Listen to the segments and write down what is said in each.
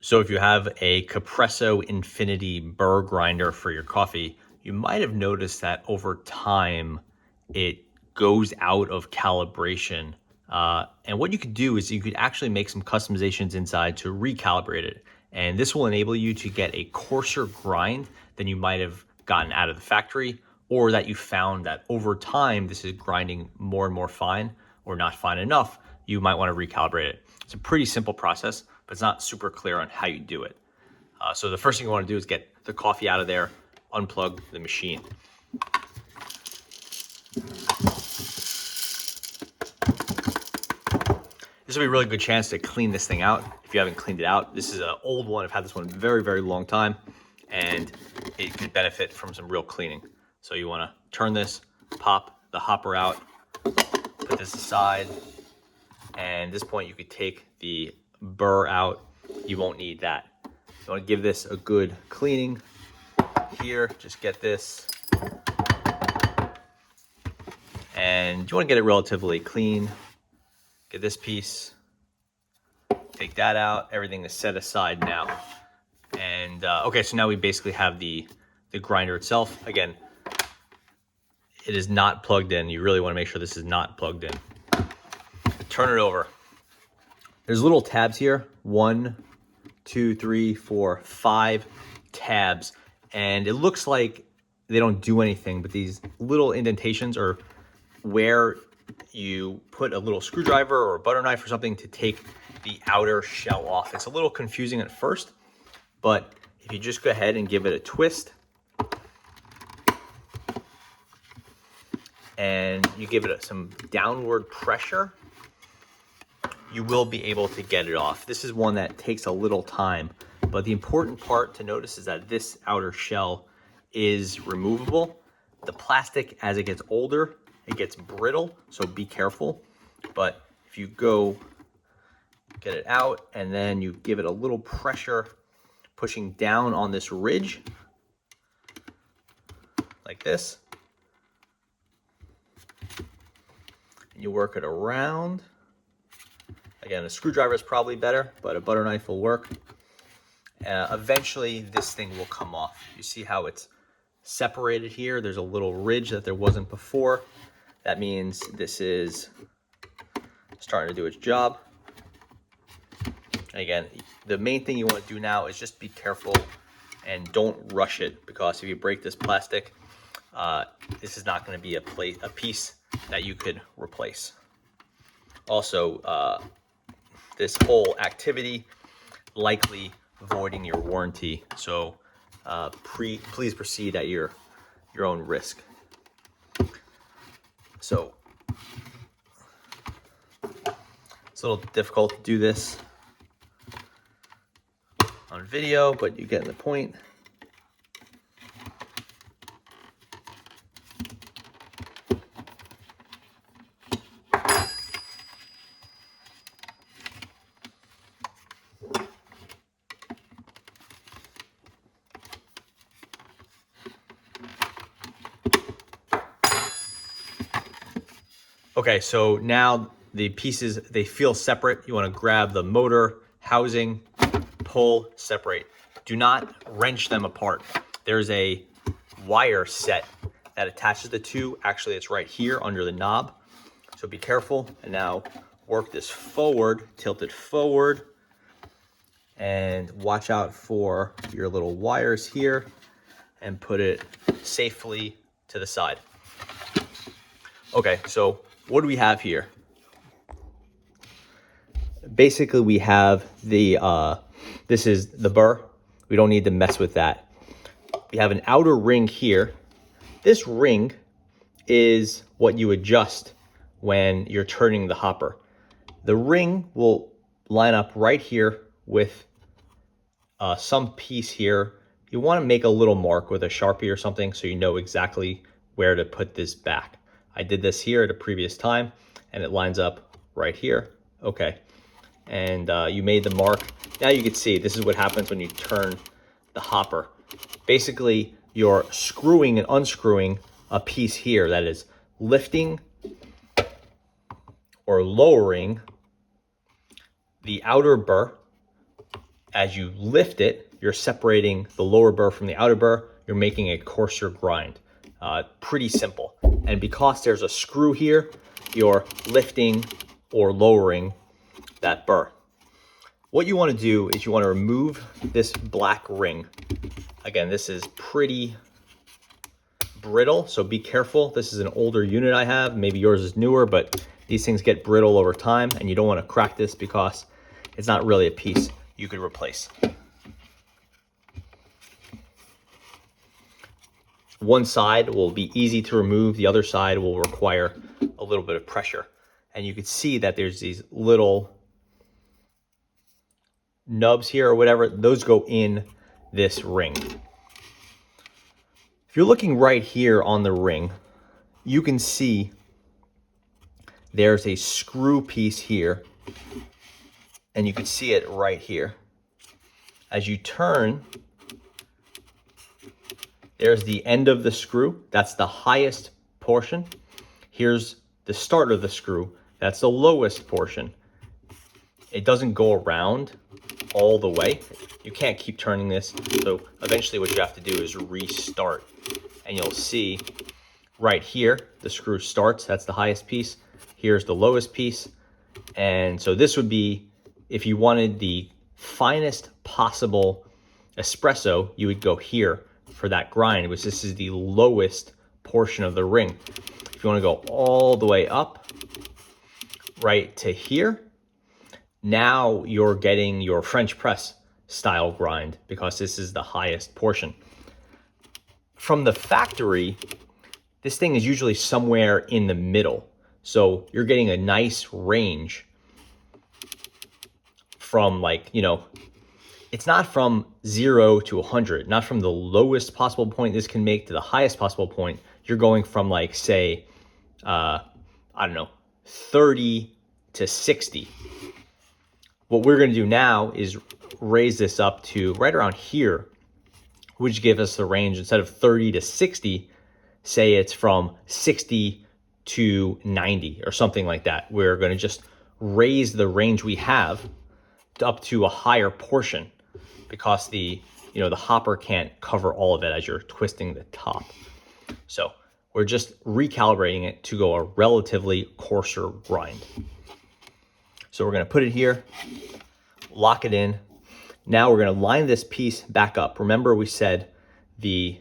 So if you have a Capresso Infinity burr grinder for your coffee, you might have noticed that over time it goes out of calibration. And what you could do is you could actually make some customizations inside to recalibrate it. And this will enable you to get a coarser grind than you might have gotten out of the factory, or that you found that over time this is grinding more and more fine or not fine enough. You might want to recalibrate it. It's a pretty simple process, but it's not super clear on how you do it. So the first thing you want to do is get the coffee out of there, unplug the machine. This will be a really good chance to clean this thing out if you haven't cleaned it out. This is an old one. I've had this one a very, very long time, and it could benefit from some real cleaning. So you want to turn this, pop the hopper out, put this aside, and at this point you could take the burr out. You won't need that. You want to give this a good cleaning here. Just get this, and you want to get it relatively clean. Get this piece, take that out. Everything is set aside now. And okay, so now we basically have the grinder itself. Again, it is not plugged in. You really want to make sure this is not plugged in. Turn it over. There's little tabs here. 1, 2, 3, 4, 5 tabs. And it looks like they don't do anything, but these little indentations are where you put a little screwdriver or a butter knife or something to take the outer shell off. It's a little confusing at first, but if you just go ahead and give it a twist and you give it some downward pressure, you will be able to get it off. This is one that takes a little time, but the important part to notice is that this outer shell is removable. The plastic, as it gets older, it gets brittle, so be careful. But if you go get it out and then you give it a little pressure, pushing down on this ridge like this, and you work it around. Again, a screwdriver is probably better, but a butter knife will work. Eventually this thing will come off. You see how it's separated here? There's a little ridge that there wasn't before. That means this is starting to do its job. And again, the main thing you want to do now is just be careful and don't rush it, because if you break this plastic, this is not going to be a piece that you could replace. Also, this whole activity likely voiding your warranty, so please proceed at your own risk. So it's a little difficult to do this on video, but you get the point. Okay, so now the pieces, they feel separate. You want to grab the motor, housing, pull, separate. Do not wrench them apart. There's a wire set that attaches the two. Actually, it's right here under the knob. So be careful. And now work this forward, tilt it forward, and watch out for your little wires here, and put it safely to the side. Okay, so what do we have here? Basically, we have the, this is the burr. We don't need to mess with that. We have an outer ring here. This ring is what you adjust when you're turning the hopper. The ring will line up right here with some piece here. You want to make a little mark with a Sharpie or something so you know exactly where to put this back. I did this here at a previous time, and it lines up right here. Okay, and you made the mark. Now you can see this is what happens when you turn the hopper. Basically, you're screwing and unscrewing a piece here that is lifting or lowering the outer burr as you lift it, you're separating the lower burr from the outer burr. You're making a coarser grind. Pretty simple. And because there's a screw here, you're lifting or lowering that burr. What you want to do is you want to remove this black ring. Again, this is pretty brittle, so be careful. This is an older unit I have. Maybe yours is newer, but these things get brittle over time, and you don't want to crack this because it's not really a piece you could replace. One side will be easy to remove. The other side will require a little bit of pressure. And you can see that there's these little nubs here or whatever. Those go in this ring. If you're looking right here on the ring, you can see there's a screw piece here, and you can see it right here. As you turn, there's the end of the screw. That's the highest portion. Here's the start of the screw. That's the lowest portion. It doesn't go around all the way. You can't keep turning this. So eventually what you have to do is restart. And you'll see right here, the screw starts. That's the highest piece. Here's the lowest piece. And so this would be, if you wanted the finest possible espresso, you would go here for that grind, which this is the lowest portion of the ring. If you want to go all the way up right to here, now you're getting your French press style grind because this is the highest portion. From the factory, this thing is usually somewhere in the middle. So you're getting a nice range from, like, you know, it's not from 0 to 100, not from the lowest possible point this can make to the highest possible point. You're going from, like, say, I don't know, 30 to 60. What we're going to do now is raise this up to right around here, which gives us the range. Instead of 30 to 60, say it's from 60 to 90 or something like that. We're going to just raise the range we have up to a higher portion because the hopper can't cover all of it as you're twisting the top. So we're just recalibrating it to go a relatively coarser grind. So we're going to put it here, lock it in. Now we're going to line this piece back up. Remember, we said the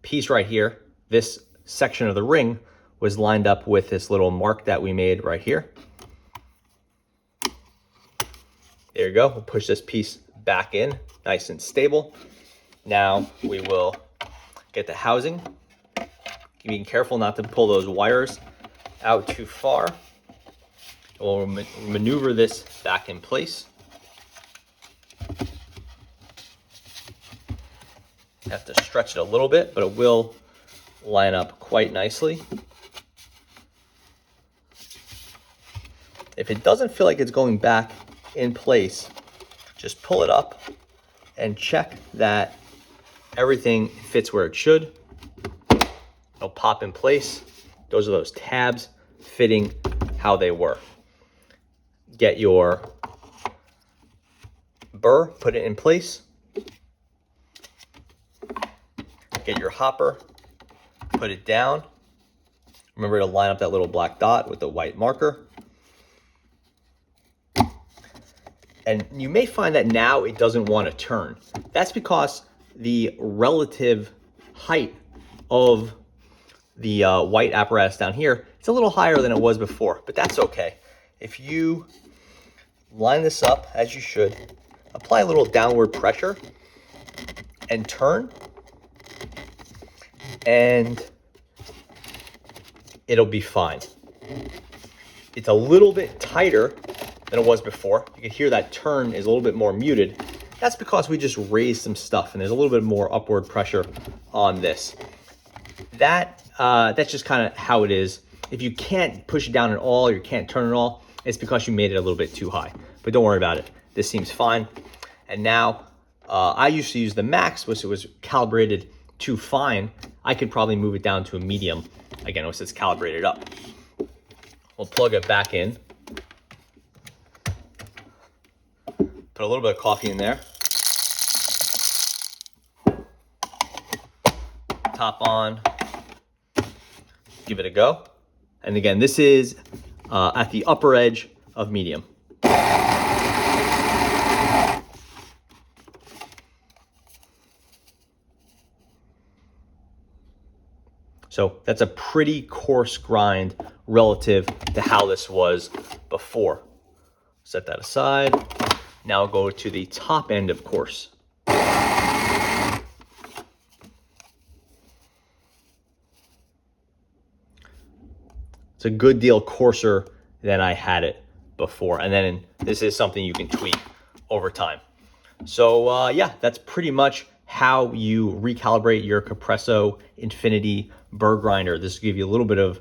piece right here, this section of the ring, was lined up with this little mark that we made right here. There you go. We'll push this piece back in, nice and stable. Now we will get the housing. Being careful not to pull those wires out too far. We'll maneuver this back in place. Have to stretch it a little bit, but it will line up quite nicely. If it doesn't feel like it's going back in place, just pull it up and check that everything fits where it should. It'll pop in place. Those are those tabs fitting how they were. Get your burr, put it in place. Get your hopper, put it down. Remember to line up that little black dot with the white marker. And you may find that now it doesn't want to turn. That's because the relative height of the white apparatus down here, it's a little higher than it was before, but that's okay. If you line this up as you should, apply a little downward pressure and turn, and it'll be fine. It's a little bit tighter than it was before. You can hear that turn is a little bit more muted. That's because we just raised some stuff and there's a little bit more upward pressure on this. That's just kind of how it is. If you can't push it down at all, or you can't turn it all, it's because you made it a little bit too high. But don't worry about it. This seems fine. And now I used to use the max, which it was calibrated too fine. I could probably move it down to a medium. Again, once it's calibrated up. We'll plug it back in. Put a little bit of coffee in there. top on, give it a go. And again, this is at the upper edge of medium. So that's a pretty coarse grind relative to how this was before. Set that aside. Now I'll go to the top end of coarse. It's a good deal coarser than I had it before. And then this is something you can tweak over time. So yeah, that's pretty much how you recalibrate your Capresso Infinity burr grinder. This will give you a little bit of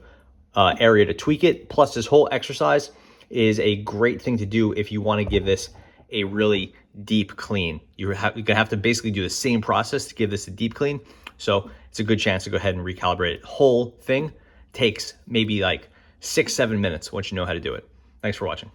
area to tweak it. Plus, this whole exercise is a great thing to do if you want to give this a really deep clean. You're gonna have to basically do the same process to give this a deep clean. So it's a good chance to go ahead and recalibrate it. Whole thing takes maybe like 6-7 minutes once you know how to do it. Thanks for watching.